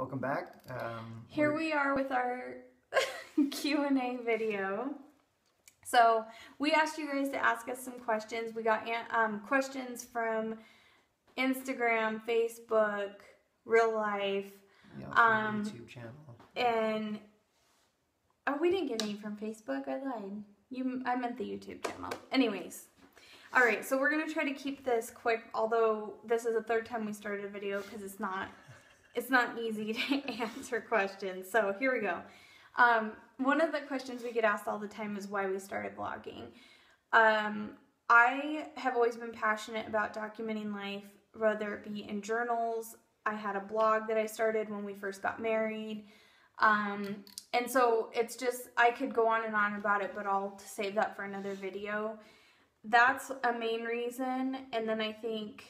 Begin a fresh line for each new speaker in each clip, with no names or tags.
Welcome back.
Here we are with our Q&A video. So we asked you guys to ask us some questions. We got questions from Instagram, Facebook, real life,
YouTube channel.
And we didn't get any from Facebook. I lied. I meant the YouTube channel. Anyways, all right. So we're gonna try to keep this quick. Although this is the third time we started a video because it's not easy to answer questions. So here we go. One of the questions we get asked all the time is why we started vlogging. I have always been passionate about documenting life, whether it be in journals. I had a blog that I started when we first got married. And so it's just, I could go on and on about it, but I'll save that for another video. That's a main reason. And then I think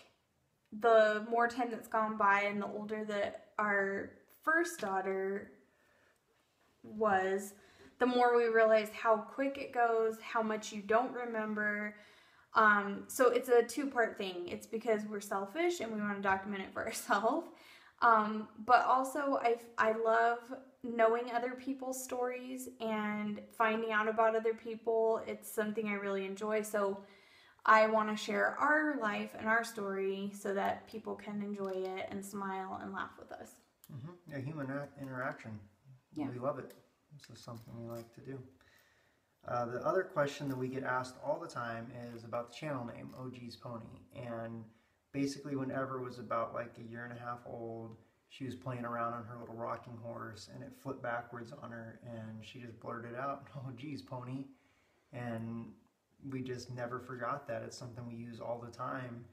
the more time that's gone by and the older that our first daughter was, the more we realized how quick it goes, how much you don't remember. So it's a two-part thing. It's because we're selfish and we want to document it for ourselves. But also I love knowing other people's stories and finding out about other people. It's something I really enjoy. So I want to share our life and our story so that people can enjoy it and smile and laugh with us.
Yeah, human interaction. Yeah. We love it. This is something we like to do. The other question that we get asked all the time is about the channel name, OG's Pony. And basically whenever was about like 1.5 years old, she was playing around on her little rocking horse and it flipped backwards on her and she just blurted out, "Oh geez, Pony." And we just never forgot that. It's something we use all the time,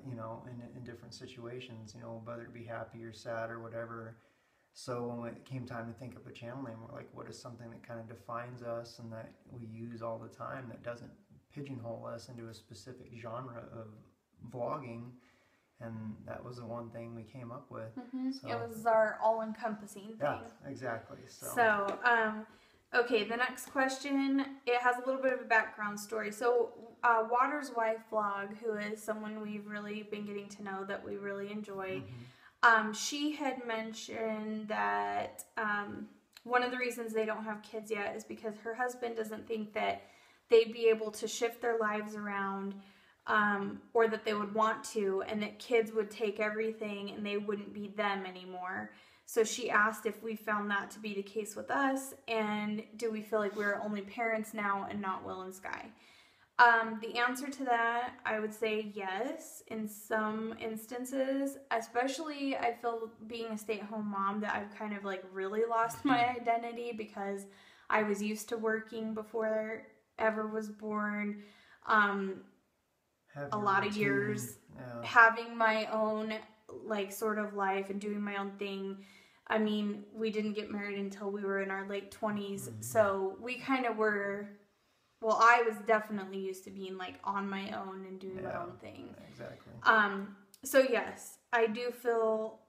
you know, in different situations, you know, whether it be happy or sad or whatever. So when it came time to think of a channel name, we're like, what is something that kind of defines us and that we use all the time that doesn't pigeonhole us into a specific genre of vlogging? And that was the one thing we came up with. So,
it was our all-encompassing thing.
Yeah, exactly.
So, okay, the next question, it has a little bit of a background story. So, Water's Wife vlog, who is someone we've really been getting to know that we really enjoy, she had mentioned that one of the reasons they don't have kids yet is because her husband doesn't think that they'd be able to shift their lives around, or that they would want to, and that kids would take everything and they wouldn't be them anymore. So she asked if we found that to be the case with us, and do we feel like we're only parents now and not Will and Sky? The answer to that, I would say yes, in some instances. Especially, I feel being a stay-at-home mom that I've kind of like really lost my identity because I was used to working before Ever was born. A lot of years having my own like sort of life and doing my own thing. I mean, we didn't get married until we were in our late 20s, so we kind of were, well, I was definitely used to being like on my own and doing my own thing.
Exactly.
So yes, I do feel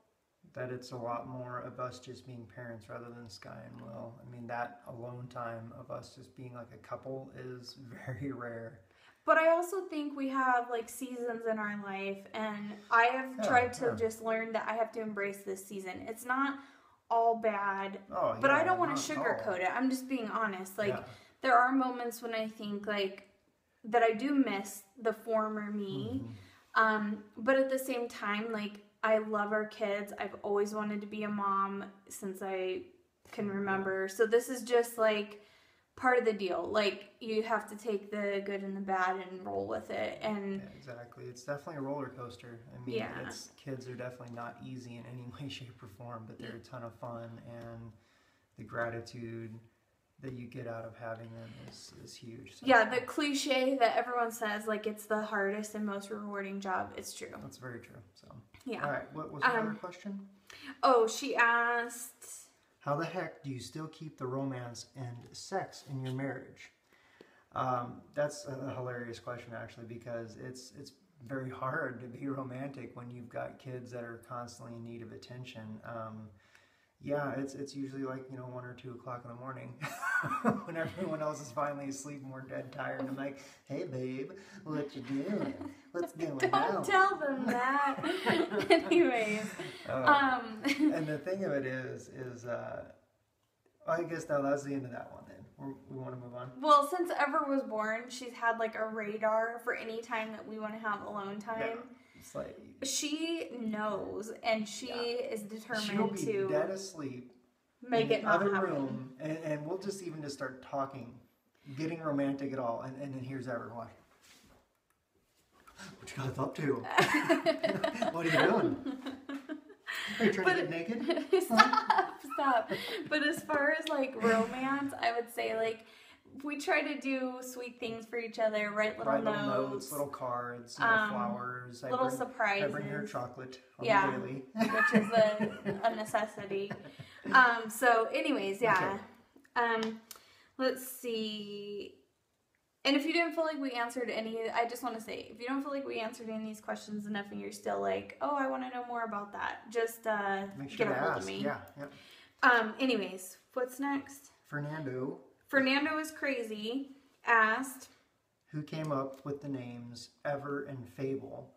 that it's a lot more of us just being parents rather than Sky and Will. I mean, that alone time of us just being like a couple is very rare.
But I also think we have like seasons in our life, and I have tried to just learn that I have to embrace this season. It's not all bad, but I don't want to sugarcoat it. I'm just being honest. Like there are moments when I think like that I do miss the former me, but at the same time, like I love our kids. I've always wanted to be a mom since I can remember. So this is just like part of the deal. Like you have to take the good and the bad and roll with it. And
exactly, it's definitely a roller coaster. I mean, kids are definitely not easy in any way, shape, or form, but they're a ton of fun, and the gratitude that you get out of having them is huge. So.
Yeah, the cliche that everyone says, like it's the hardest and most rewarding job. It's true.
That's very true. So
yeah.
All right, what was another question?
Oh, she asked,
how the heck do you still keep the romance and sex in your marriage? That's a hilarious question, actually, because it's very hard to be romantic when you've got kids that are constantly in need of attention. Yeah, it's usually like, 1 or 2 o'clock in the morning when everyone else is finally asleep and we're dead tired. And I'm like, hey, babe, what you doing? What's going on?
Don't tell them that. Anyways,
and the thing of it is I guess now that's the end of that one then. We want to move on.
Well, since Ever was born, she's had like a radar for any time that we want to have alone time.
Yeah. It's like
she knows, and she is determined
she'll be dead asleep,
make
in
it not
other
happen.
room, and we'll just even just start talking, getting romantic at all, and then here's everyone. What you guys up to? What are you doing? Are you trying to get naked?
Stop. But as far as like romance, I would say like we try to do sweet things for each other, write little notes,
little cards, flowers,
little surprises.
I bring her chocolate on
the
daily,
which is a necessity. So, anyways, yeah. Okay. Let's see. And if you didn't feel like we answered any, I just want to say, if you don't feel like we answered any of these questions enough, and you're still like, oh, I want to know more about that, just get a hold of me.
Yeah.
Anyways, what's next?
Fernando
is Crazy asked,
who came up with the names Ever and Fable,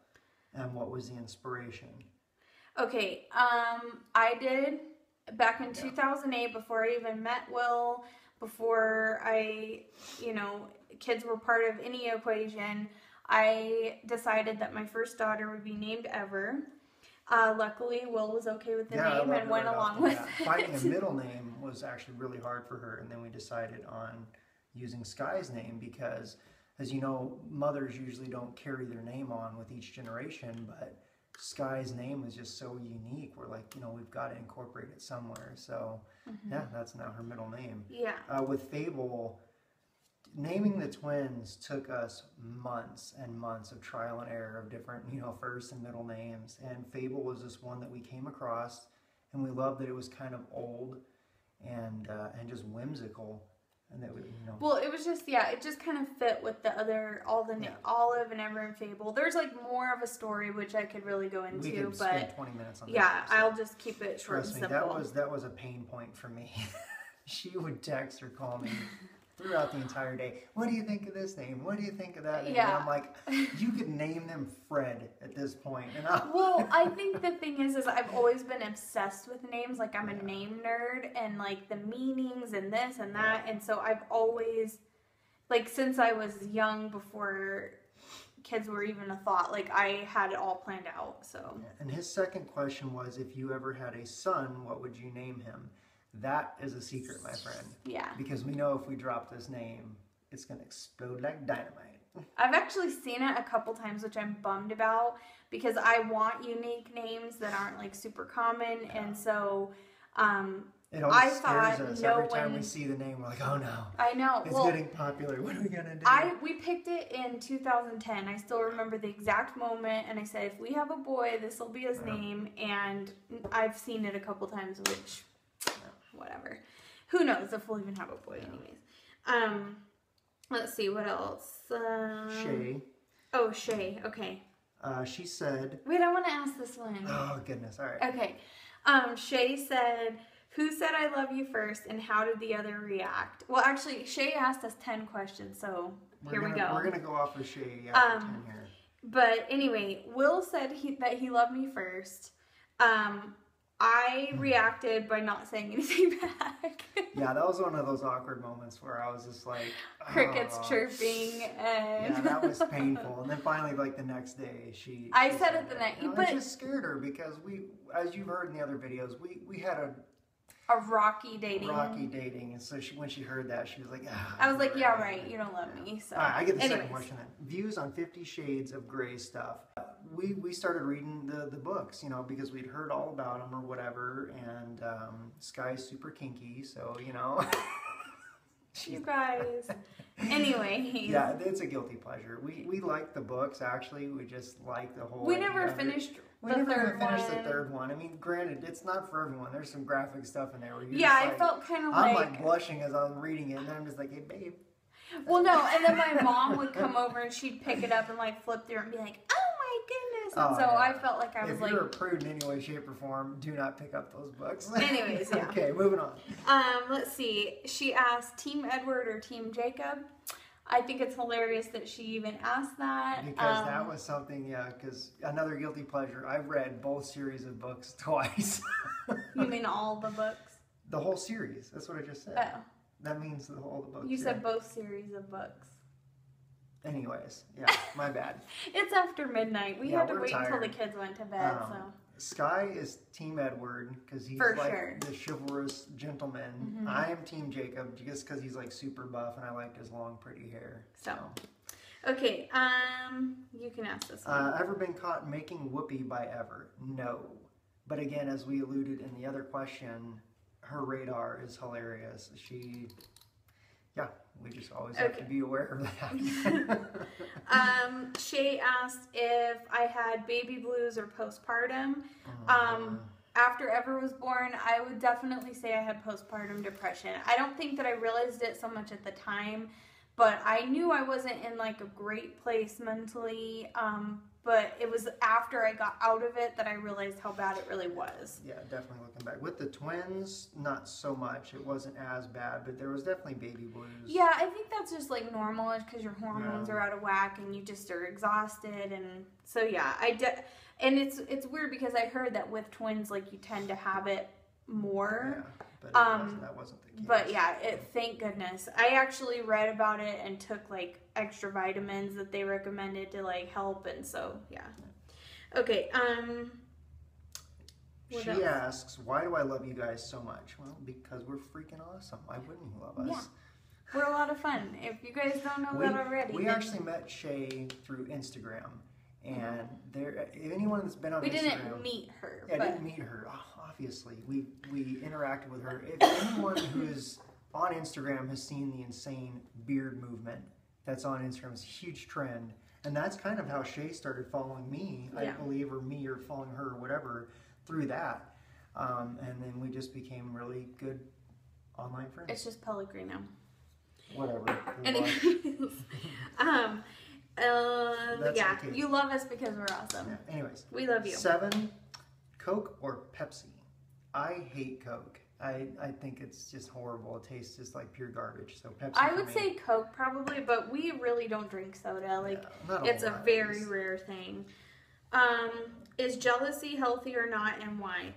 and what was the inspiration?
Okay, I did back in 2008, before I even met Will, before kids were part of any equation, I decided that my first daughter would be named Ever. Luckily, Will was okay with the name and went along with it.
Finding a middle name was actually really hard for her, and then we decided on using Sky's name because, as you know, mothers usually don't carry their name on with each generation, but Sky's name was just so unique. We're like, we've got to incorporate it somewhere. So, that's now her middle name.
Yeah.
With Fable, naming the twins took us months and months of trial and error of different, first and middle names. And Fable was this one that we came across, and we loved that it was kind of old and just whimsical. And that
Well, it was just, it just kind of fit with the other, Olive and Ever and Fable. There's like more of a story which I could really go into,
we could spend 20 minutes on that.
Yeah, I'll just keep it short and simple.
That was a pain point for me. She would text or call me throughout the entire day. What do you think of this name? What do you think of that name?
Yeah.
And I'm like, you could name them Fred at this point.
Well, I think the thing is I've always been obsessed with names. Like, I'm a name nerd, and like the meanings and this and that. And so I've always, like, since I was young, before kids were even a thought, like, I had it all planned out. So.
And his second question was, if you ever had a son, what would you name him? That is a secret, my friend.
Yeah.
Because we know if we drop this name, it's going to explode like dynamite.
I've actually seen it a couple times, which I'm bummed about, because I want unique names that aren't like super common. Yeah. And so
it always scares us every time we see the name. We're like, oh no.
I know.
It's getting popular. What are we going to do?
We picked it in 2010. I still remember the exact moment. And I said, if we have a boy, this will be his name. And I've seen it a couple times, which... whatever. Who knows if we'll even have a boy anyways. Let's see, what else?
Shay.
Oh, Shay, okay.
She said...
Wait, I want to ask this one.
Oh, goodness, all right.
Okay. Shay said, who said I love you first, and how did the other react? Well, actually, Shay asked us 10 questions, so here we go.
We're going to go off of Shay after 10 here.
But anyway, Will said that he loved me first. I reacted by not saying anything back.
Yeah, that was one of those awkward moments where I was just like...
crickets chirping. And
yeah, that was painful. And then finally, like the next day,
I said it the next...
But it just scared her because as you've heard in the other videos, we had a
rocky dating.
And so when she heard that, she was like,
I was like, yeah, right, you don't love me. So.
All right, I get the second question then. Views on 50 Shades of Grey stuff. We started reading the books, because we'd heard all about them or whatever, and Sky's super kinky, so,
You guys. Anyway.
Yeah, it's a guilty pleasure. We like the books, actually. We just like the whole...
We never finished
the third one. I mean, granted, it's not for everyone. There's some graphic stuff in there where you're
I felt kind of like...
I'm like blushing as I'm reading it, and then I'm just like, hey, babe.
Well, no, and then my mom would come over and she'd pick it up and like flip through it and be like, oh my goodness. And so I felt like I was like...
If you're a prude in any way, shape, or form, do not pick up those books.
Anyways, yeah.
Okay, moving on.
Let's see. She asked, Team Edward or Team Jacob? I think it's hilarious that she even asked that.
Because that was something, because another guilty pleasure, I've read both series of books twice.
You mean all the books?
The whole series. That's what I just said.
Oh.
That means all the books.
You said both series of books.
Anyways, yeah, my bad.
It's after midnight. We had to wait
tired.
until the kids went to bed, so.
Sky is Team Edward because he's
For
like
sure.
the chivalrous gentleman. I am Team Jacob just because he's like super buff and I like his long pretty hair.
So. Okay, you can ask this one.
Ever been caught making whoopee by ever? No. But again, as we alluded in the other question, her radar is hilarious. We just always have to be aware of that.
Shay asked if I had baby blues or postpartum. After Ever was born, I would definitely say I had postpartum depression. I don't think that I realized it so much at the time, but I knew I wasn't in like a great place mentally. But it was after I got out of it that I realized how bad it really was.
Yeah, definitely looking back. With the twins, not so much. It wasn't as bad, but there was definitely baby blues.
Yeah, I think that's just like normal because your hormones are out of whack and you just are exhausted. And so, yeah, and it's weird because I heard that with twins, like you tend to have it more.
Yeah, but that wasn't the case.
But yeah, thank goodness. I actually read about it and took like extra vitamins that they recommended to like help, and so yeah. Okay,
she asks, why do I love you guys so much? Well, because we're freaking awesome. Why wouldn't you love us?
Yeah. We're a lot of fun. If you guys don't know that already.
We actually met Shay through Instagram. And anyone that's been on Instagram...
We didn't meet her.
Yeah, I didn't meet her, obviously. We interacted with her. If anyone who is on Instagram has seen the insane beard movement that's on Instagram, it's a huge trend. And that's kind of how Shay started following me, I believe, or me or following her or whatever, through that. And then we just became really good online friends.
It's just Pellegrino.
Whatever.
Anyways, yeah,
okay.
You love us because we're awesome.
Yeah. Anyways,
we love you.
7, Coke or Pepsi? I hate Coke. I think it's just horrible. It tastes just like pure garbage. So Pepsi.
I would say Coke probably, but we really don't drink soda. Like it's a very rare thing. Is jealousy healthy or not, and why?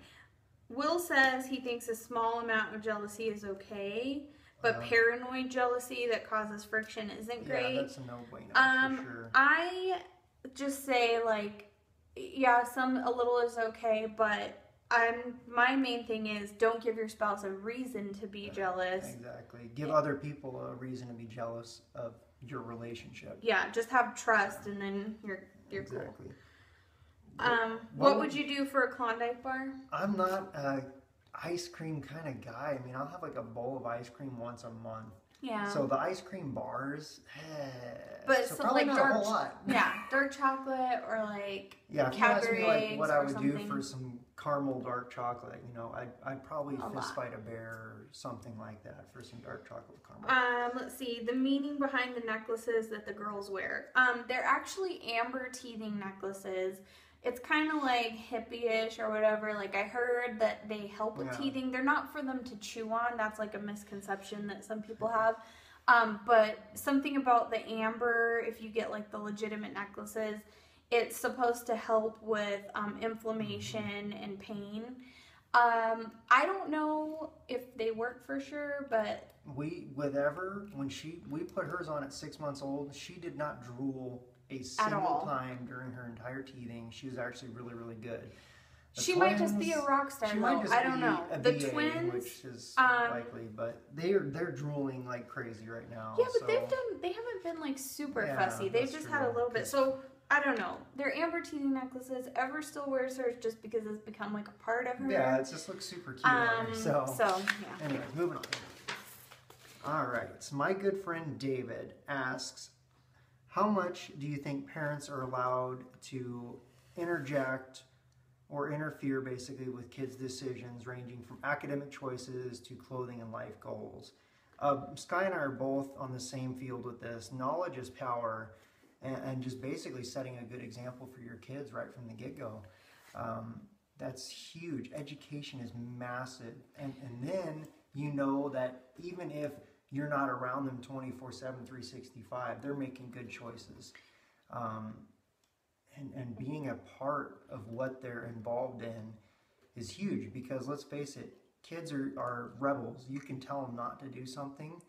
Will says he thinks a small amount of jealousy is okay. But paranoid jealousy that causes friction isn't great.
Yeah, that's a no-brainer for sure.
I just say like, yeah, a little is okay, but my main thing is don't give your spouse a reason to be jealous.
Exactly. Give other people a reason to be jealous of your relationship.
Yeah, just have trust, and then you're
exactly.
Cool. What would you do for a Klondike bar?
I'm not ice cream kind of guy. I mean, I'll have like a bowl of ice cream once a month.
Yeah.
So the ice cream bars,
but
so probably
like
not a whole lot.
Yeah, dark chocolate or like
if you ask me like what I would
something.
do for some caramel dark chocolate, I'd probably fist fight a bear or something like that for some dark chocolate with caramel.
Let's see the meaning behind the necklaces that the girls wear. They're actually amber teething necklaces. It's kind of like hippie-ish or whatever. Like I heard that they help with teething. They're not for them to chew on. That's like a misconception that some people have. But something about the amber, if you get like the legitimate necklaces, it's supposed to help with inflammation and pain. I don't know if they work for sure, but
when we put hers on at 6 months old, she did not drool a single time during her entire teething. She was actually really, really good.
She might just be a rock star. I don't know. The
BA,
twins,
which is likely, but they're drooling like crazy right now.
Yeah, but they haven't been like super fussy. They've just had a little bit. So I don't know. They're amber teething necklaces. Ever still wears hers just because it's become like a part of her.
Yeah, it just looks super cute on her. So
yeah.
Anyways, moving on. All right. So my good friend David asks, how much do you think parents are allowed to interject or interfere basically with kids' decisions ranging from academic choices to clothing and life goals? Sky and I are both on the same field with this. Knowledge is power, and just basically setting a good example for your kids right from the get-go. That's huge. Education is massive. And then you know that even if you're not around them 24/7, 365. They're making good choices. And being a part of what they're involved in is huge, because let's face it, kids are rebels. You can tell them not to do something,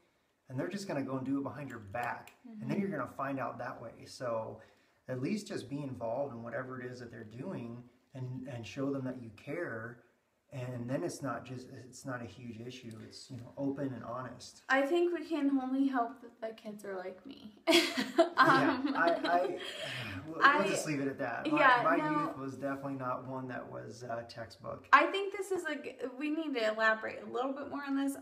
and they're just going to go and do it behind your back. And then you're going to find out that way. So at least just be involved in whatever it is that they're doing, and show them that you care. And then it's not a huge issue. It's, open and honest.
I think we can only hope that the kids are like me.
We'll just leave it at that. My youth was definitely not one that was textbook.
I think this is we need to elaborate a little bit more on this.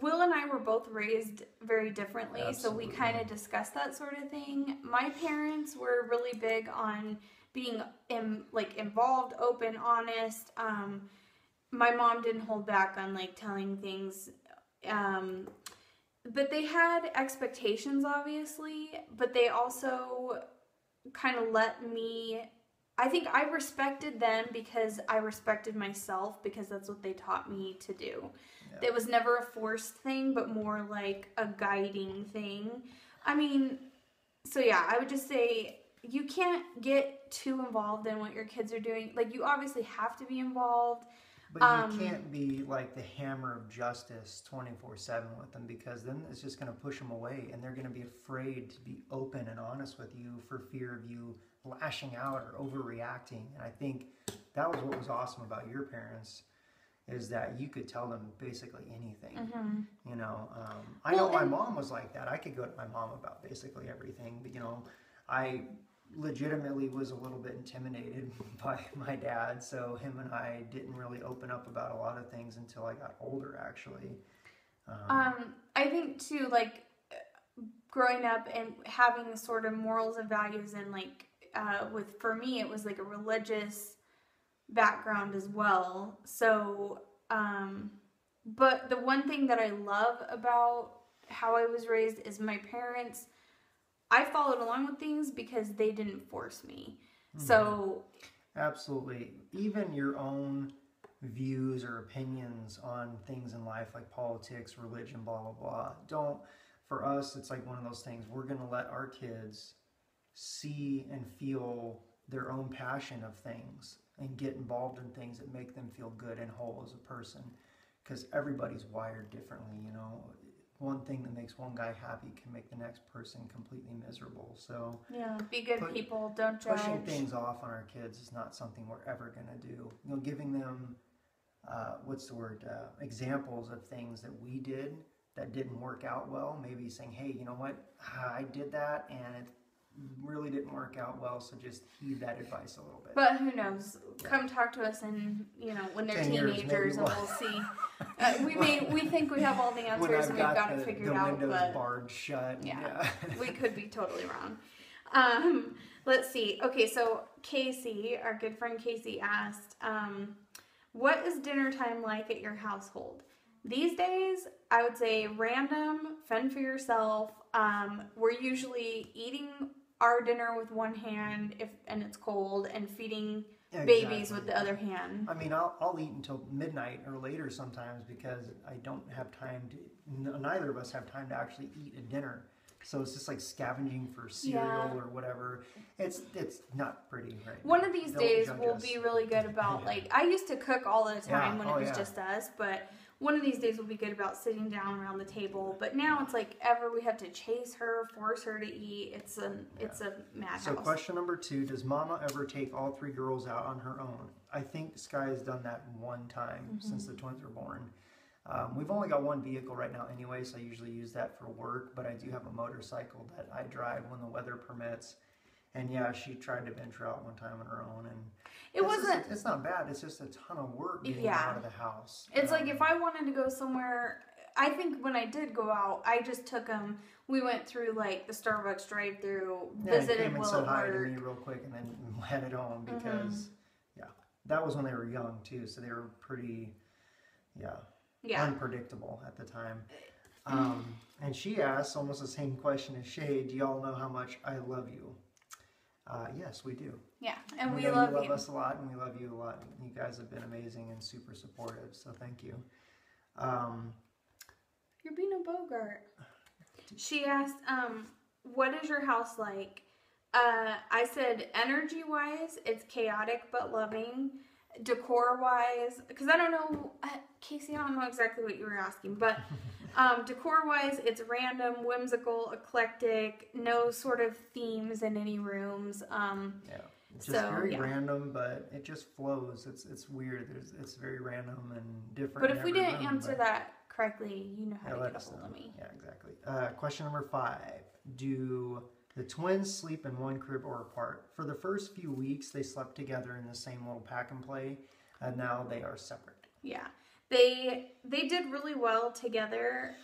Will and I were both raised very differently,
Absolutely.
So we kind of discussed that sort of thing. My parents were really big on being involved, open, honest. My mom didn't hold back on telling things, but they had expectations, obviously, but they also kind of let me, I think I respected them because I respected myself, because that's what they taught me to do. Yeah. It was never a forced thing, but more like a guiding thing. I mean, so yeah, I would just say you can't get too involved in what your kids are doing. You obviously have to be involved.
But you can't be like the hammer of justice 24/7 with them, because then it's just going to push them away, and they're going to be afraid to be open and honest with you for fear of you lashing out or overreacting. And I think that was what was awesome about your parents, is that you could tell them basically anything. I know my mom was like that. I could go to my mom about basically everything, but I legitimately was a little bit intimidated by my dad, so him and I didn't really open up about a lot of things until I got older, actually.
I think too, growing up and having sort of morals and values, and for me it was a religious background as well. So but the one thing that I love about how I was raised is my parents, I followed along with things because they didn't force me. So
absolutely, even your own views or opinions on things in life, like politics, religion, blah blah blah, for us it's one of those things. We're going to let our kids see and feel their own passion of things and get involved in things that make them feel good and whole as a person, because everybody's wired differently. One thing that makes one guy happy can make the next person completely miserable. So
yeah, be good people, don't judge.
Pushing things off on our kids is not something we're ever going to do. Giving them examples of things that we did that didn't work out well. Maybe saying, hey, you know what, I did that and it really didn't work out well, so just heed that advice a little bit.
But who knows? Come talk to us, and when they're teenagers, and we'll see. We think we have all the answers, and we've got it figured out.
The windows barred shut.
Yeah, we could be totally wrong. Let's see. Okay, so Casey, our good friend Casey, asked, "What is dinner time like at your household?" These days, I would say random, fend for yourself. We're usually eating our dinner with one hand and it's cold, and feeding babies with the other hand.
I mean, I'll eat until midnight or later sometimes, because I don't have time to, neither of us have time to actually eat a dinner. So it's just scavenging for cereal or whatever. It's not pretty, right?
One of these days we'll be really good about I used to cook all the time when it was just us, but one of these days we'll be good about sitting down around the table. But now it's we have to chase her, force her to eat. It's a madhouse.
So question number 2, does Mama ever take all 3 girls out on her own? I think Sky has done that one time since the twins were born. We've only got one vehicle right now anyway, so I usually use that for work, but I do have a motorcycle that I drive when the weather permits. And yeah, she tried to venture out one time on her own, and it's not bad. It's just a ton of work getting out of the house.
It's if I wanted to go somewhere, I think when I did go out, I just took them. We went through the Starbucks drive-through, visited Will at
hi
work.
to me real quick, and then headed home, because that was when they were young too, so they were pretty unpredictable at the time. And she asked almost the same question as Shay. Do y'all know how much I love you? Yes, we do.
Yeah, and we
love
you.
You love us a lot, and we love you a lot. You guys have been amazing and super supportive, so thank you.
You're being a Bogart. She asked, what is your house like? I said, energy-wise, it's chaotic but loving. Decor-wise, because I don't know, Casey, I don't know exactly what you were asking, but decor-wise, it's random, whimsical, eclectic, no sort of themes in any rooms.
Just very random, but it just flows. It's weird. It's very random and different.
But if we didn't answer that correctly, you know how to get a hold of me.
Yeah, exactly. Question number 5. Do the twins sleep in one crib or apart? For the first few weeks, they slept together in the same little pack and play, and now they are separate.
Yeah, they did really well together.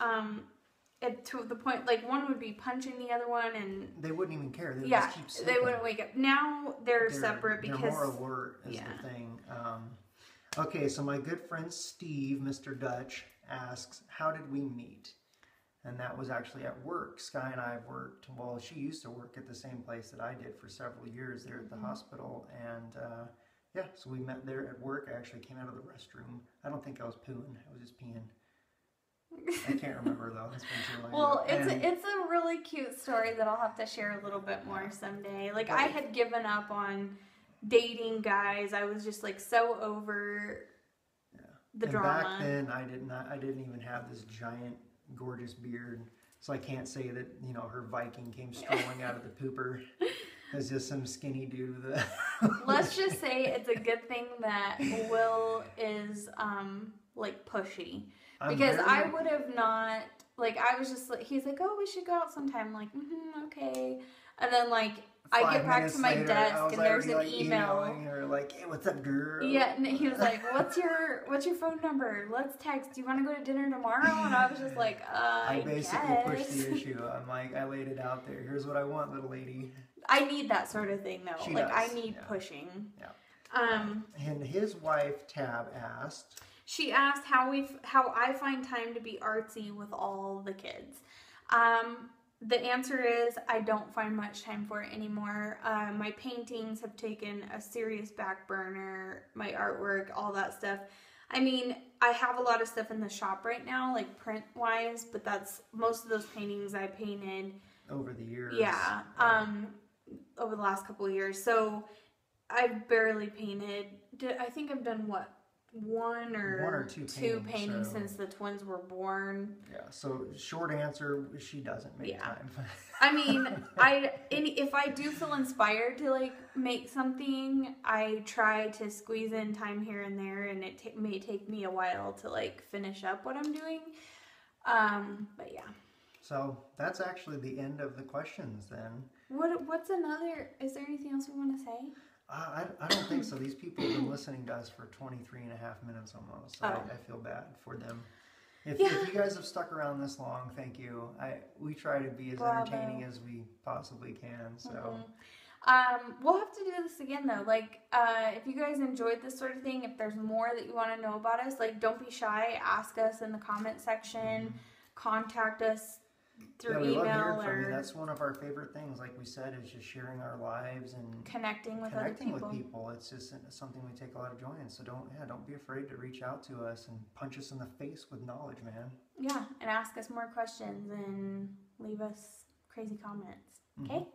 To the point, like, one would be punching the other one, and
they wouldn't even care. They would just keep sleeping.
They wouldn't wake up. Now they're separate because
they're more alert is the thing. Okay, so my good friend Steve, Mr. Dutch, asks, how did we meet? And that was actually at work. Sky and I have worked, well, she used to work at the same place that I did for several years there at the hospital. And so we met there at work. I actually came out of the restroom. I don't think I was pooing. I was just peeing. I can't remember though. It's been too long.
Well, it's a really cute story that I'll have to share a little bit more someday. Like, I had given up on dating guys. I was just like so over the drama.
Back then, I didn't even have this giant, gorgeous beard, so I can't say that her Viking came strolling out of the pooper as just some skinny dude.
Let's just say it's a good thing that Will is like pushy. Because I would have not, like, I was just like, he's like, oh, we should go out sometime. Like, okay. And then, like, I get back to my desk and there's an email.
Her like, hey, what's up, girl?
Yeah, and he was like, what's your phone number? Let's text. Do you want to go to dinner tomorrow? And I was just like, I
basically pushed the issue. I'm like, I laid it out there. Here's what I want, little lady.
I need that sort of thing, though.
She
like,
does.
I need pushing.
Yeah. And his wife, Tab, asked.
She asked how I find time to be artsy with all the kids. The answer is I don't find much time for it anymore. My paintings have taken a serious back burner, my artwork, all that stuff. I mean, I have a lot of stuff in the shop right now, like print-wise, but that's most of those paintings I painted
over the years.
Yeah, over the last couple of years. So I've barely painted. I think I've done one or two paintings since the twins were born.
Yeah, so short answer, she doesn't make time.
I mean, if I do feel inspired to like make something, I try to squeeze in time here and there, and it may take me a while to like finish up what I'm doing. But yeah.
So that's actually the end of the questions then.
What's another? Is there anything else we want to say?
I don't think so. These people have been listening to us for 23 and a half minutes almost. So I feel bad for them. If you guys have stuck around this long, thank you. We try to be as entertaining as we possibly can. So
we'll have to do this again though. Like if you guys enjoyed this sort of thing, if there's more that you want to know about us, like don't be shy. Ask us in the comment section. Contact us through email.
Love hearing from you. That's one of our favorite things, like we said, is just sharing our lives and
connecting with people.
It's just something we take a lot of joy in. So don't be afraid to reach out to us and punch us in the face with knowledge, man.
Yeah, and ask us more questions and leave us crazy comments. Okay?